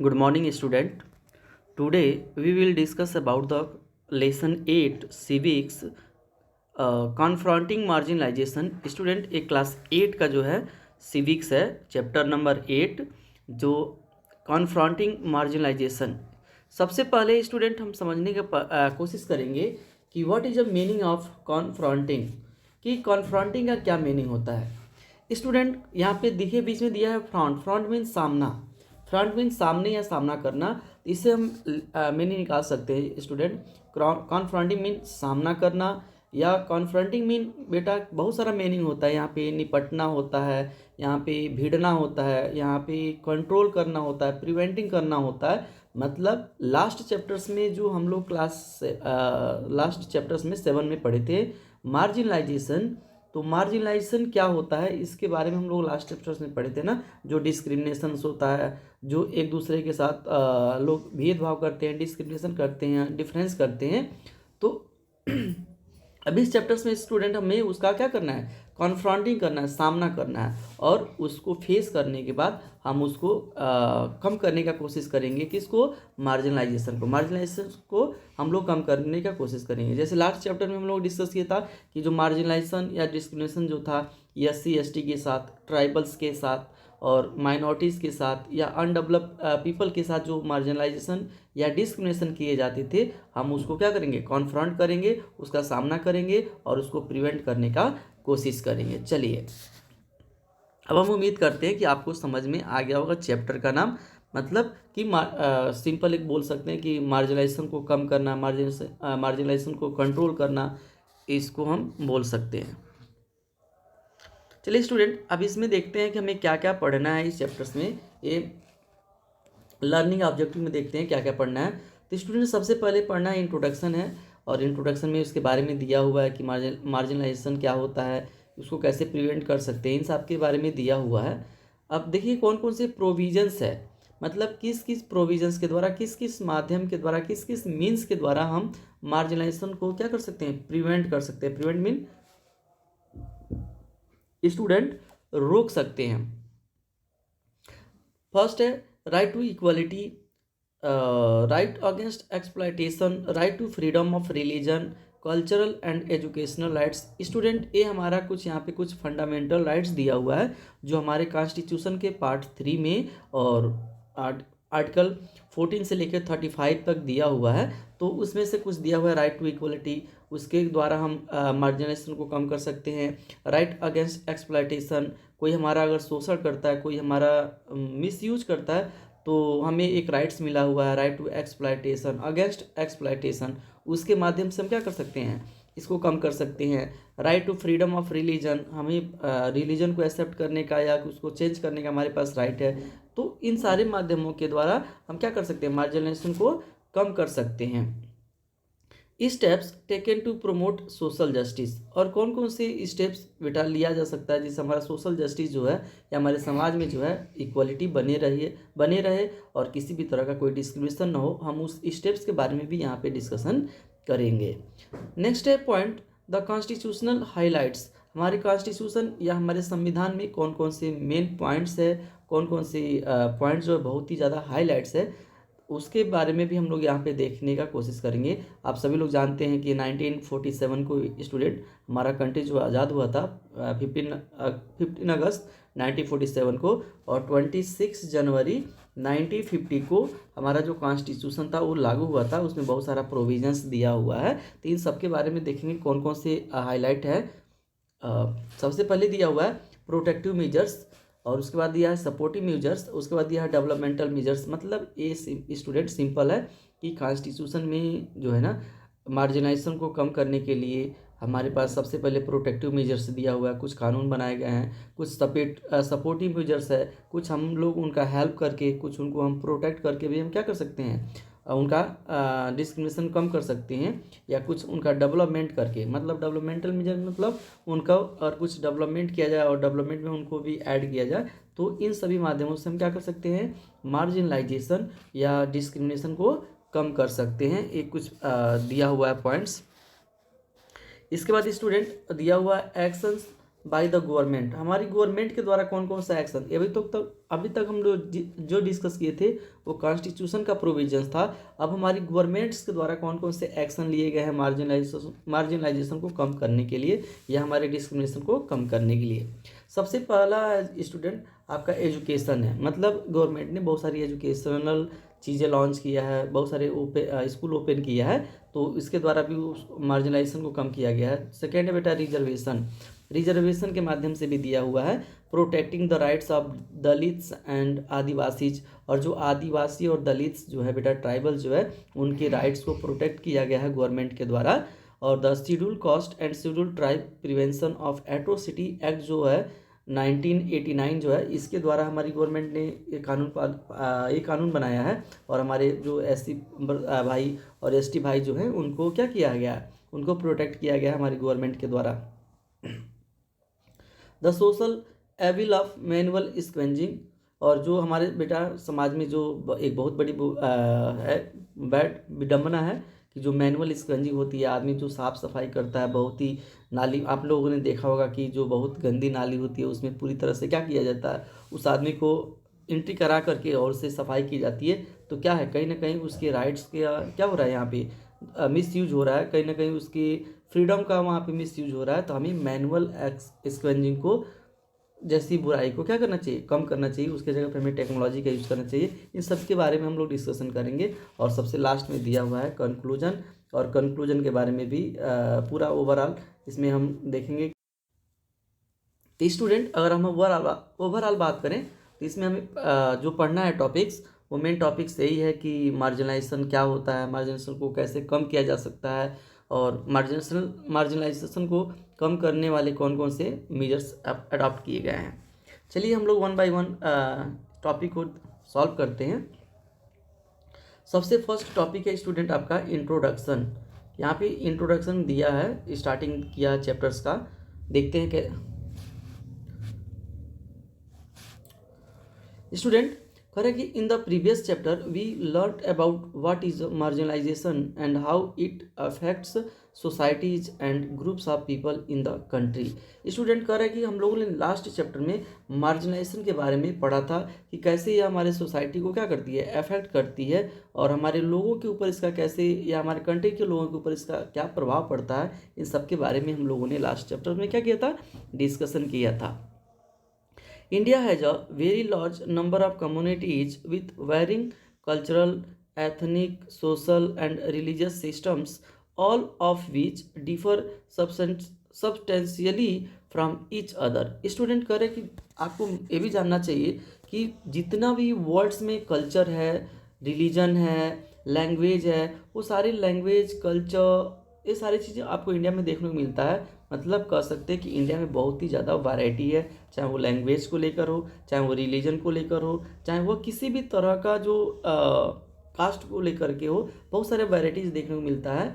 Good morning, student. Today we will discuss about the lesson 8 civics confronting marginalization. Student एक class 8 का जो है civics है chapter number 8 जो कॉन्फ्रॉन्टिंग मार्जिनलाइजेशन। सबसे पहले स्टूडेंट हम समझने का कोशिश करेंगे कि what is the meaning of confronting, कि कॉन्फ्रॉन्टिंग का क्या मीनिंग होता है। स्टूडेंट यहाँ पे देखिए बीच में दिया है फ्रंट। फ्रंट मीन्स सामना, फ्रंट मीन्स सामने या सामना करना। इससे हम मीनिंग निकाल सकते हैं स्टूडेंट। कॉन्फ्रंटिंग मीन सामना करना, या कॉन्फ्रंटिंग मीन बेटा बहुत सारा मीनिंग होता है। यहाँ पे निपटना होता है, यहाँ पे भिड़ना होता है, यहाँ पे कंट्रोल करना होता है, प्रिवेंटिंग करना होता है। मतलब लास्ट चैप्टर्स में जो हम लोग लास्ट चैप्टर्स में 7 में पढ़े थे मार्जिनलाइजेशन। तो मार्जिनलाइजेशन क्या होता है इसके बारे में हम लोग लास्ट चैप्टर्स में पढ़े थे ना। जो डिस्क्रिमिनेशन होता है, जो एक दूसरे के साथ लोग भेदभाव करते हैं, डिस्क्रिमिनेशन करते हैं, डिफरेंस करते हैं। तो अभी इस चैप्टर्स में स्टूडेंट हमें उसका क्या करना है, कॉन्फ्रंटिंग करना है, सामना करना है, और उसको फेस करने के बाद हम उसको कम करने का कोशिश करेंगे। किसको, मार्जिनलाइजेशन को हम लोग कम करने का कोशिश करेंगे। जैसे लास्ट चैप्टर में हम लोग डिस्कस किया था कि जो मार्जिनलाइजेशन या डिस्क्रिमिनेशन जो था SC ST के साथ, ट्राइबल्स के साथ और माइनॉरिटीज़ के साथ या अनडेवलप्ड पीपल के साथ जो मार्जिनलाइजेशन या डिस्क्रिमिनेशन किए जाते थे, हम उसको क्या करेंगे, कॉन्फ्रंट करेंगे, उसका सामना करेंगे और उसको प्रिवेंट करने का कोशिश करेंगे। चलिए अब हम उम्मीद करते हैं कि आपको समझ में आ गया होगा चैप्टर का नाम। मतलब कि सिंपल एक बोल सकते हैं कि मार्जिनलाइजेशन को कम करना, मार्जिनलाइजेशन को कंट्रोल करना, इसको हम बोल सकते हैं। चलिए स्टूडेंट अब इसमें देखते हैं कि हमें क्या क्या पढ़ना है इस चैप्टर्स में। ये लर्निंग ऑब्जेक्टिव में देखते हैं क्या क्या पढ़ना है। तो स्टूडेंट सबसे पहले पढ़ना है इंट्रोडक्शन है, और इंट्रोडक्शन में उसके बारे में दिया हुआ है कि मार्जिनलाइजेशन क्या होता है, उसको कैसे प्रिवेंट कर सकते हैं, इन सब के बारे में दिया हुआ है। अब देखिए कौन कौन से प्रोविजंस है, मतलब किस किस प्रोविजंस के द्वारा, किस किस माध्यम के द्वारा, किस किस मीन्स के द्वारा हम मार्जिनलाइजेशन को क्या कर सकते हैं, प्रिवेंट कर सकते हैं। प्रिवेंट मीन स्टूडेंट रोक सकते हैं। फर्स्ट है right to equality, right against exploitation, right to freedom of religion, cultural and educational rights. Student ये हमारा कुछ यहाँ पे कुछ फंडामेंटल राइट्स दिया हुआ है जो हमारे कॉन्स्टिट्यूशन के पार्ट 3 में और आर्टिकल 14 से लेकर 35 तक दिया हुआ है। तो उसमें से कुछ दिया हुआ है राइट टू इक्वलिटी, उसके द्वारा हम मार्जिनेशन को कम कर सकते हैं। राइट अगेंस्ट एक्सप्लॉयटेशन, कोई हमारा अगर शोषण करता है, कोई हमारा मिसयूज करता है, तो हमें एक राइट्स मिला हुआ है right to exploitation, against exploitation, उसके माध्यम से हम क्या कर सकते हैं, इसको कम कर सकते हैं। Right to freedom of religion, हमें रिलीजन को एक्सेप्ट करने का या उसको चेंज करने का हमारे पास राइट है। तो इन सारे माध्यमों के द्वारा हम क्या कर सकते हैं, मार्जिनेशन को कम कर सकते हैं। Steps taken to promote social justice, और कौन कौन से स्टेप्स बेटा लिया जा सकता है जिससे हमारा सोशल जस्टिस जो है या हमारे समाज में जो है इक्वलिटी बने रहे और किसी भी तरह का कोई डिस्क्रिमिनेशन ना हो। हम उस स्टेप्स के बारे में भी यहाँ पे डिस्कशन करेंगे। नेक्स्ट है पॉइंट द कॉन्स्टिट्यूशनल हाईलाइट्स, हमारे कॉन्स्टिट्यूशन या हमारे संविधान में कौन कौन से मेन पॉइंट्स है, कौन कौन से पॉइंट्स जो है बहुत ही ज़्यादा हाईलाइट्स है, उसके बारे में भी हम लोग यहाँ पे देखने का कोशिश करेंगे। आप सभी लोग जानते हैं कि 1947 को स्टूडेंट हमारा कंट्री जो आज़ाद हुआ था 15 अगस्त 1947 को, और 26 जनवरी 1950 को हमारा जो कॉन्स्टिट्यूशन था वो लागू हुआ था। उसमें बहुत सारा प्रोविजंस दिया हुआ है। तो इन सब के बारे में देखेंगे कौन कौन से हाईलाइट है। सबसे पहले दिया हुआ है प्रोटेक्टिव मेजर्स, और उसके बाद दिया है सपोर्टिव मेजर्स, उसके बाद दिया है डेवलपमेंटल मेजर्स। मतलब ये स्टूडेंट सिंपल है कि कॉन्स्टिट्यूशन में जो है ना मार्जिनाइजेशन को कम करने के लिए हमारे पास सबसे पहले प्रोटेक्टिव मेजर्स दिया हुआ है, कुछ कानून बनाए गए हैं, कुछ सपोर्टिव मेजर्स है, कुछ हम लोग उनका हेल्प करके, कुछ उनको हम प्रोटेक्ट करके भी हम क्या कर सकते हैं, उनका डिस्क्रिमिनेशन कम कर सकते हैं, या कुछ उनका डेवलपमेंट करके। मतलब डेवलपमेंटल मेजर मतलब उनका और कुछ डेवलपमेंट किया जाए और डेवलपमेंट में उनको भी ऐड किया जाए। तो इन सभी माध्यमों से हम क्या कर सकते हैं, मार्जिनलाइजेशन या डिस्क्रिमिनेशन को कम कर सकते हैं। एक कुछ दिया हुआ है पॉइंट्स। इसके बाद स्टूडेंट दिया हुआ एक्शंस बाय द गवर्नमेंट, हमारी गवर्नमेंट के द्वारा कौन कौन सा एक्शन, अभी तक हम लोग जो डिस्कस किए थे वो कॉन्स्टिट्यूशन का प्रोविजंस था। अब हमारी गवर्नमेंट्स के द्वारा कौन कौन से एक्शन लिए गए हैं मार्जिनलाइजेशन को कम करने के लिए या हमारे डिस्क्रिमिनेशन को कम करने के लिए। सबसे पहला स्टूडेंट आपका एजुकेशन है, मतलब गवर्नमेंट ने बहुत सारी एजुकेशनल चीज़ें लॉन्च किया है, बहुत सारे स्कूल ओपन किया है, तो इसके द्वारा भी उस मार्जिनलाइजेशन को कम किया गया है। सेकेंड है बेटा रिजर्वेशन, रिजर्वेशन के माध्यम से भी दिया हुआ है। Protecting the rights of Dalits and Adivasis, और जो आदिवासी और दलित्स जो है बेटा ट्राइबल जो है उनके राइट्स को प्रोटेक्ट किया गया है गवर्नमेंट के द्वारा। और the schedule caste and schedule tribe prevention of atrocity act जो है 1989 जो है, इसके द्वारा हमारी गवर्नमेंट ने ये कानून बनाया है, और हमारे जो एससी भाई और एसटी भाई जो हैं उनको क्या किया गया है, उनको प्रोटेक्ट किया गया है हमारी गवर्नमेंट के द्वारा। The social evil of manual scavenging, और जो हमारे बेटा समाज में जो एक बहुत बड़ी है बैड विडम्बना है कि जो मैनुअल स्क्वेंजिंग होती है, आदमी जो साफ़ सफाई करता है, बहुत ही नाली, आप लोगों ने देखा होगा कि जो बहुत गंदी नाली होती है उसमें पूरी तरह से क्या किया जाता है, उस आदमी को एंट्री करा करके और उससे सफाई की जाती है। तो क्या है, कहीं ना कहीं उसके राइट्स के क्या हो रहा है यहाँ पे मिस यूज हो रहा है, कहीं ना कहीं उसकी फ्रीडम का वहाँ पे मिस यूज हो रहा है। तो हमें मैनुअल स्क्वेंजिंग को जैसी बुराई को क्या करना चाहिए, कम करना चाहिए, उसके जगह पर हमें टेक्नोलॉजी का यूज़ करना चाहिए। इन सब के बारे में हम लोग डिस्कशन करेंगे। और सबसे लास्ट में दिया हुआ है कंक्लूजन, और कंक्लूजन के बारे में भी पूरा ओवरऑल इसमें हम देखेंगे। तो स्टूडेंट अगर हम ओवरऑल बात करें तो इसमें हमें जो पढ़ना है टॉपिक्स, वो मेन टॉपिक्स यही है कि मार्जिनलाइजेशन क्या होता है, मार्जिनलाइजेशन को कैसे कम किया जा सकता है, और मार्जिनलाइजेशन को कम करने वाले कौन कौन से मेजर्स अडॉप्ट किए गए हैं। चलिए हम लोग वन बाय वन टॉपिक को सॉल्व करते हैं। सबसे फर्स्ट टॉपिक है स्टूडेंट आपका इंट्रोडक्शन। यहाँ पे इंट्रोडक्शन दिया है, स्टार्टिंग किया चैप्टर्स का, देखते हैं कि स्टूडेंट कह रहे कि in the previous chapter we learn about what is marginalization and how it affects societies and groups of people in the country. Student कह रहे हैं कि हम लोगों ने लास्ट चैप्टर में मार्जिनलाइजेशन के बारे में पढ़ा था कि कैसे ये हमारे सोसाइटी को क्या करती है, अफेक्ट करती है, और हमारे लोगों के ऊपर इसका कैसे, या हमारे कंट्री के लोगों के ऊपर इसका क्या प्रभाव पड़ता है। इन सब के बारे में हम लोगों ने लास्ट चैप्टर में क्या किया था, डिस्कशन किया था। India has a very large number of communities with varying cultural, ethnic, social, and religious systems, all of which differ substantially from each other. Student कह रहे कि आपको ये भी जानना चाहिए कि जितना भी वर्ड्स में कल्चर है, रिलीजन है, लैंग्वेज है, वो सारी लैंग्वेज, कल्चर, ये सारी चीज़ें आपको इंडिया में देखने को मिलता है। मतलब कह सकते हैं कि इंडिया में बहुत ही ज़्यादा वैरायटी है, चाहे वो लैंग्वेज को लेकर हो, चाहे वो रिलीजन को लेकर हो, चाहे वो किसी भी तरह का जो कास्ट को लेकर के हो, बहुत सारे वैरायटीज़ देखने को मिलता है।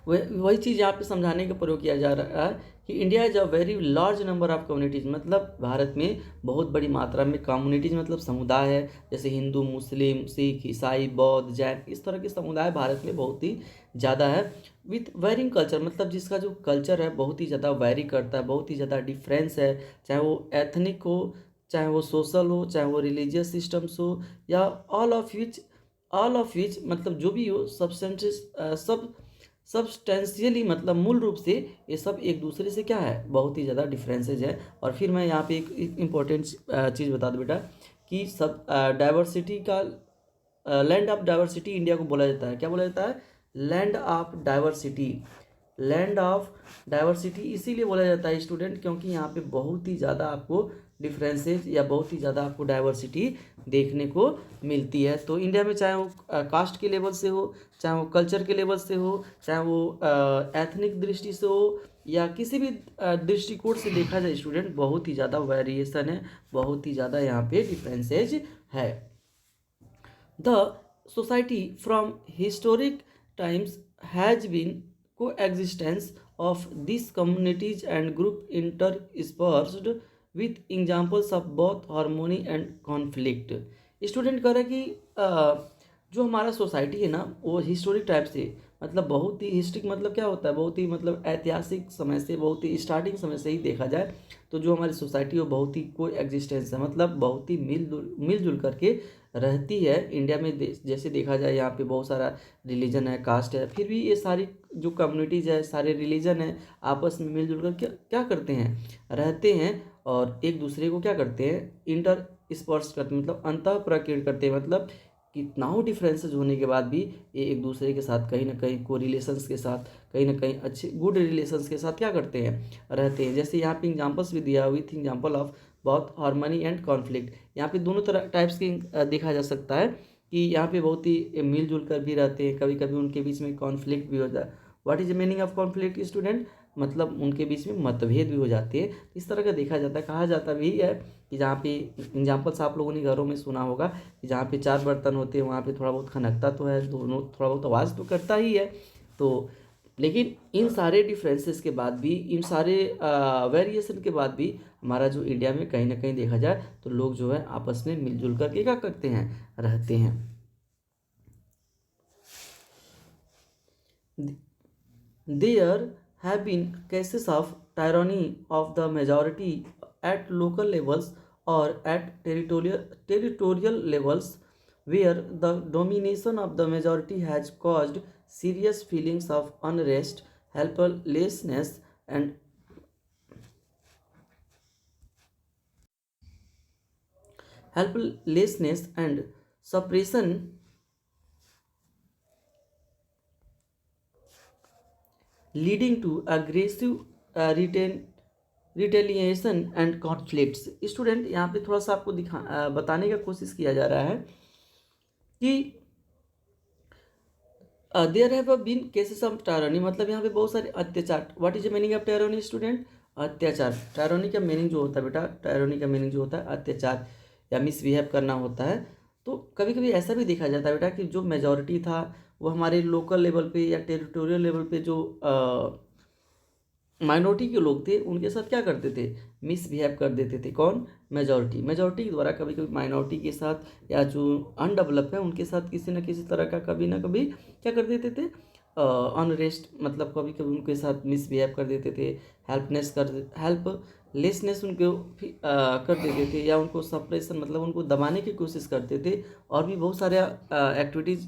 वही चीज़ यहाँ पे समझाने का प्रयोग किया जा रहा है कि India is a very large number of communities, मतलब भारत में बहुत बड़ी मात्रा में कम्युनिटीज़ मतलब समुदाय है, जैसे हिंदू, मुस्लिम, सिख, ईसाई, बौद्ध, जैन, इस तरह के समुदाय भारत में बहुत ही ज़्यादा है। विथ वेरिंग कल्चर, मतलब जिसका जो कल्चर है बहुत ही ज़्यादा वेरी करता है, बहुत ही ज़्यादा डिफरेंस है, चाहे वो एथनिक हो, चाहे वो सोशल हो, चाहे वो रिलीजियस सिस्टम्स हो, या ऑल ऑफ विच मतलब जो भी हो, सब्सटेंशियली मतलब मूल रूप से ये सब एक दूसरे से क्या है, बहुत ही ज़्यादा डिफरेंसेज है। और फिर मैं यहाँ पे एक इम्पोर्टेंट चीज़ बता दूँ बेटा कि सब डाइवर्सिटी का लैंड ऑफ डाइवर्सिटी इंडिया को बोला जाता है। क्या बोला जाता है? Land of diversity. Land of diversity इसीलिए बोला जाता है स्टूडेंट क्योंकि यहाँ पे बहुत ही ज़्यादा आपको डिफरेंसेज या बहुत ही ज़्यादा आपको डाइवर्सिटी देखने को मिलती है। तो इंडिया में चाहे वो कास्ट के लेवल से हो, चाहे वो कल्चर के लेवल से हो, चाहे वो एथनिक दृष्टि से हो, या किसी भी दृष्टिकोण से देखा जाए स्टूडेंट, बहुत ही ज़्यादा वेरिएशन है, बहुत ही ज़्यादा यहाँ पे डिफरेंसेज है। The society from historic times has been coexistence of these communities and group interspersed with examples of both harmony and conflict। Student कह रहा है कि जो हमारा सोसाइटी है ना, वो हिस्टोरिक टाइप से मतलब बहुत ही हिस्ट्रिक मतलब क्या होता है, बहुत ही मतलब ऐतिहासिक समय से, बहुत ही स्टार्टिंग समय से ही देखा जाए तो जो हमारी सोसाइटी है वो बहुत ही को एग्जिस्टेंस है, मतलब बहुत ही मिलजुल करके रहती है। इंडिया में जैसे देखा जाए यहाँ पे बहुत सारा रिलीजन है, कास्ट है, फिर भी ये सारी जो कम्युनिटीज़ है, सारे रिलीजन है, आपस में मिलजुल कर क्या क्या करते हैं, रहते हैं और एक दूसरे को क्या करते हैं, इंटर स्पर्श करते हैं, मतलब अंतः प्रकीर्ण करते हैं। मतलब कितना हो डिफरेंसेस होने के बाद भी ये एक दूसरे के साथ कहीं ना कहीं को रिलेशंस के साथ, कहीं ना कहीं अच्छे गुड रिलेशंस के साथ क्या करते हैं, रहते हैं। जैसे यहाँ पे एग्जांपल्स भी दिया, विथ एग्जांपल ऑफ बहुत हार्मनी एंड कॉन्फ्लिक्ट। यहाँ पे दोनों तरह टाइप्स की देखा जा सकता है कि यहाँ पे बहुत ही मिलजुल कर भी रहते हैं, कभी कभी उनके बीच में कॉन्फ्लिक्ट भी होता है। What is the meaning of conflict student, मतलब उनके बीच में मतभेद भी हो जाते हैं। इस तरह का देखा जाता है, कहा जाता भी है कि जहाँ पे एग्जाम्पल्स आप लोगों ने घरों में सुना होगा कि जहाँ पे 4 बर्तन होते हैं वहाँ पे थोड़ा बहुत खनकता तो है, दोनों थोड़ा बहुत आवाज़ तो करता ही है। तो लेकिन इन सारे डिफरेंसेस के बाद भी, इन सारे वेरिएशन के बाद भी हमारा जो इंडिया में कहीं ना कहीं देखा जाए तो लोग जो है आपस में मिलजुल करके क्या करते हैं, रहते हैं। There have been cases of tyranny of the majority at local levels or at territorial levels where the domination of the majority has caused serious feelings of unrest, helplessness, and suppression, leading to aggressive retaliation and conflicts. Student यहाँ पे थोड़ा सा आपको बताने का कोशिश किया जा रहा है कि there have been cases of tyranny, मतलब यहाँ पे बहुत सारे अत्याचार। What is the meaning of tyranny student, अत्याचार। टायरनी का मीनिंग जो होता है बेटा, टायरनी का मीनिंग जो होता है अत्याचार या मिसबिहेव करना होता है। तो कभी कभी ऐसा भी देखा जाता है बेटा कि जो मेजॉरिटी था वो हमारे लोकल लेवल पे या टेरिटोरियल लेवल पे जो माइनॉरिटी के लोग थे उनके साथ क्या करते थे, मिसबिहेव कर देते थे। कौन, मेजॉरिटी। मेजॉरिटी के द्वारा कभी कभी माइनॉरिटी के साथ या जो अनडेवलप है उनके साथ किसी न किसी तरह का कभी ना कभी क्या कर देते थे, अनरेस्ट, मतलब कभी कभी उनके साथ मिसबिहेव कर देते थे, हेल्पलेसनेस उनको कर देते थे, या उनको सप्रेशन मतलब उनको दबाने की कोशिश करते थे। और भी बहुत सारे एक्टिविटीज़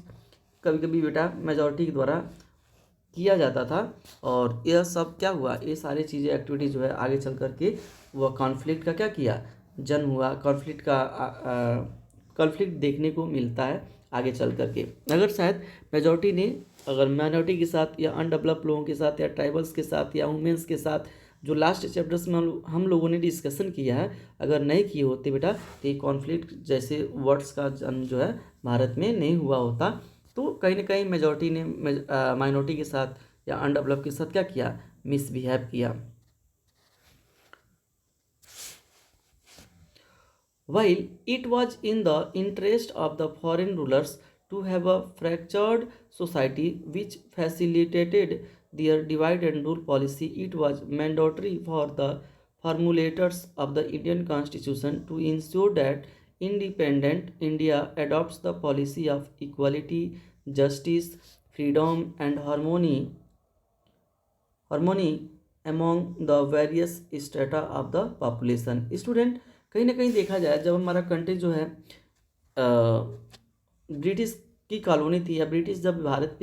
कभी कभी बेटा मेजॉरिटी के द्वारा किया जाता था। और यह सब क्या हुआ, ये सारी चीज़ें एक्टिविटीज़ जो है आगे चल करके वह कॉन्फ्लिक्ट का क्या किया, जन्म हुआ। कॉन्फ्लिक्ट देखने को मिलता है आगे चल करके। अगर शायद मेजॉरिटी ने अगर माइनॉरिटी के साथ या अनडेवलप लोगों के साथ या ट्राइबल्स के साथ या वुमेंस के साथ जो लास्ट चैप्टर्स में हम लोगों ने डिस्कशन किया है, अगर नहीं किए होते बेटा तो ये कॉन्फ्लिक्ट जैसे वर्ड्स का जन्म जो है भारत में नहीं हुआ होता। तो कहीं ना कहीं मेजॉरिटी ने माइनॉरिटी के साथ या अनडेवलप के साथ क्या किया, मिसबिहेव किया। While it was in the interest of the foreign rulers to have a fractured society which facilitated their divide and rule policy, it was mandatory for the formulators of the Indian Constitution to ensure that independent India adopts the policy of equality, justice, freedom, and harmony among the various strata of the population। Student कहीं ना कहीं देखा जाए जब हमारा country जो है British की कॉलोनी थी, या ब्रिटिश जब भारत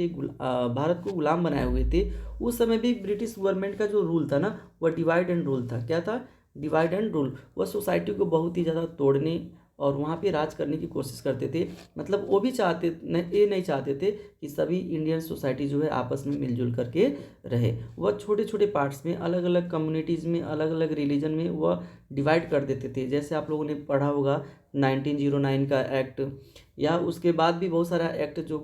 को गुलाम बनाए हुए थे, उस समय भी ब्रिटिश गवर्नमेंट का जो रूल था ना वह डिवाइड एंड रूल था। क्या था, डिवाइड एंड रूल। वह सोसाइटी को बहुत ही ज़्यादा तोड़ने और वहाँ पे राज करने की कोशिश करते थे। मतलब वो भी ये नहीं चाहते थे कि सभी इंडियन सोसाइटी जो है आपस में मिलजुल करके रहे। वह छोटे छोटे पार्ट्स में, अलग अलग कम्युनिटीज़ में, अलग अलग रिलीजन में वह डिवाइड कर देते थे। जैसे आप लोगों ने पढ़ा होगा 1909 का एक्ट, या उसके बाद भी बहुत सारा एक्ट जो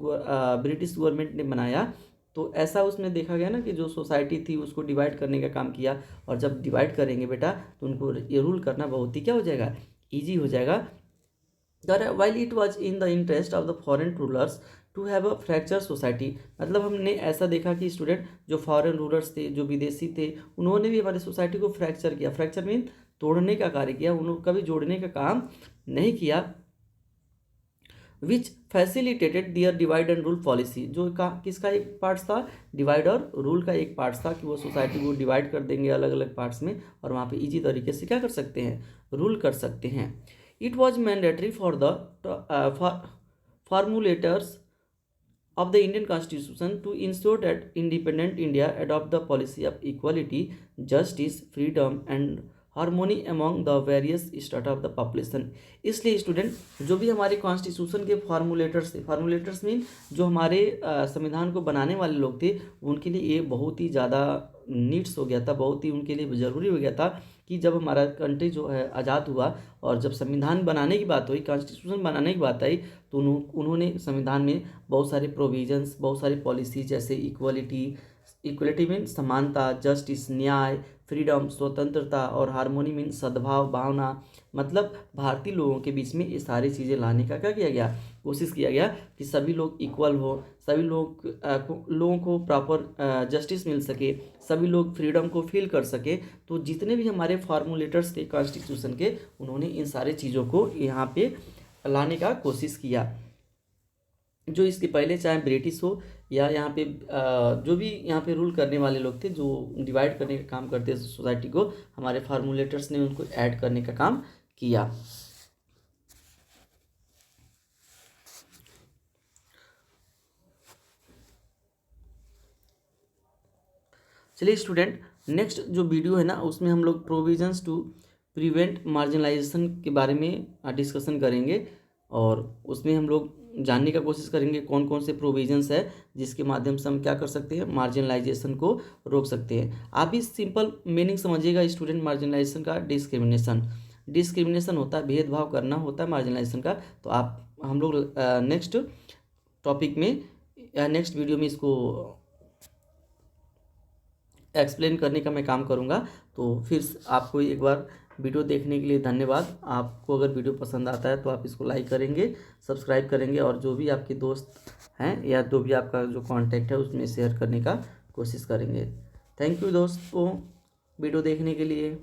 ब्रिटिश गवर्नमेंट ने बनाया। तो ऐसा उसमें देखा गया ना कि जो सोसाइटी थी उसको डिवाइड करने का काम किया। और जब डिवाइड करेंगे बेटा तो उनको ये रूल करना बहुत ही क्या हो जाएगा, ईजी हो जाएगा। while it was in the interest of the foreign rulers to have a fractured society, मतलब हमने ऐसा देखा कि स्टूडेंट जो फॉरेन रूलर्स थे, जो विदेशी थे, उन्होंने भी हमारी सोसाइटी को फ्रैक्चर किया। फ्रैक्चर मीन तोड़ने का कार्य किया, उन्होंने कभी जोड़ने का काम नहीं किया। Which facilitated their divide and rule policy, जो किसका एक पार्ट्स था, डिवाइड और रूल का एक पार्ट्स था कि वो सोसाइटी को डिवाइड कर देंगे अलग अलग पार्ट्स में और वहाँ पे इजी तरीके से क्या कर सकते हैं, रूल कर सकते हैं। It was mandatory for the formulators of the Indian Constitution to ensure that independent India adopt the policy of equality, justice, freedom and harmony among the various strata of the population. इसलिए student जो भी हमारे constitution के फार्मूलेटर्स थे, फार्मूलेटर्स mean जो हमारे संविधान को बनाने वाले लोग थे, उनके लिए ये बहुत ही ज़्यादा नीड्स हो गया था, बहुत ही उनके लिए ज़रूरी हो गया था कि जब हमारा कंट्री जो है आज़ाद हुआ और जब संविधान बनाने की बात हुई, कॉन्स्टिट्यूशन बनाने की बात आई, तो उन्होंने संविधान में बहुत सारे प्रोविजंस, बहुत सारी पॉलिसी जैसे इक्वलिटी मीन समानता, जस्टिस न्याय, फ्रीडम स्वतंत्रता और हारमोनी मीन सद्भाव भावना, मतलब भारतीय लोगों के बीच में ये सारी चीज़ें लाने का क्या किया गया, कोशिश किया गया कि सभी लोग इक्वल हो, सभी लोगों को प्रॉपर जस्टिस मिल सके, सभी लोग फ्रीडम को फील कर सके। तो जितने भी हमारे फार्मूलेटर्स थे कॉन्स्टिट्यूशन के, उन्होंने इन सारी चीज़ों को यहाँ पे लाने का कोशिश किया। जो इसके पहले चाहे ब्रिटिश हो या यहाँ पे जो भी यहाँ पे रूल करने वाले लोग थे, जो डिवाइड करने का काम करते थे सोसाइटी को, हमारे फार्मूलेटर्स ने उनको ऐड करने का काम किया। चलिए स्टूडेंट, नेक्स्ट जो वीडियो है ना, उसमें हम लोग प्रोविजंस टू प्रिवेंट मार्जिनलाइजेशन के बारे में डिस्कशन करेंगे और उसमें हम लोग जानने का कोशिश करेंगे कौन कौन से प्रोविजंस है जिसके माध्यम से हम क्या कर सकते हैं, मार्जिनलाइजेशन को रोक सकते हैं। आप भी सिंपल मीनिंग समझिएगा स्टूडेंट, मार्जिनलाइजेशन का डिस्क्रिमिनेशन होता है, भेदभाव करना होता है मार्जिनलाइजेशन का। तो आप हम लोग नेक्स्ट टॉपिक में या नेक्स्ट वीडियो में इसको एक्सप्लेन करने का मैं काम करूँगा। तो फिर आपको एक बार वीडियो देखने के लिए धन्यवाद। आपको अगर वीडियो पसंद आता है तो आप इसको लाइक करेंगे, सब्सक्राइब करेंगे और जो भी आपके दोस्त हैं या जो भी आपका जो कांटेक्ट है उसमें शेयर करने का कोशिश करेंगे। थैंक यू दोस्तों वीडियो देखने के लिए।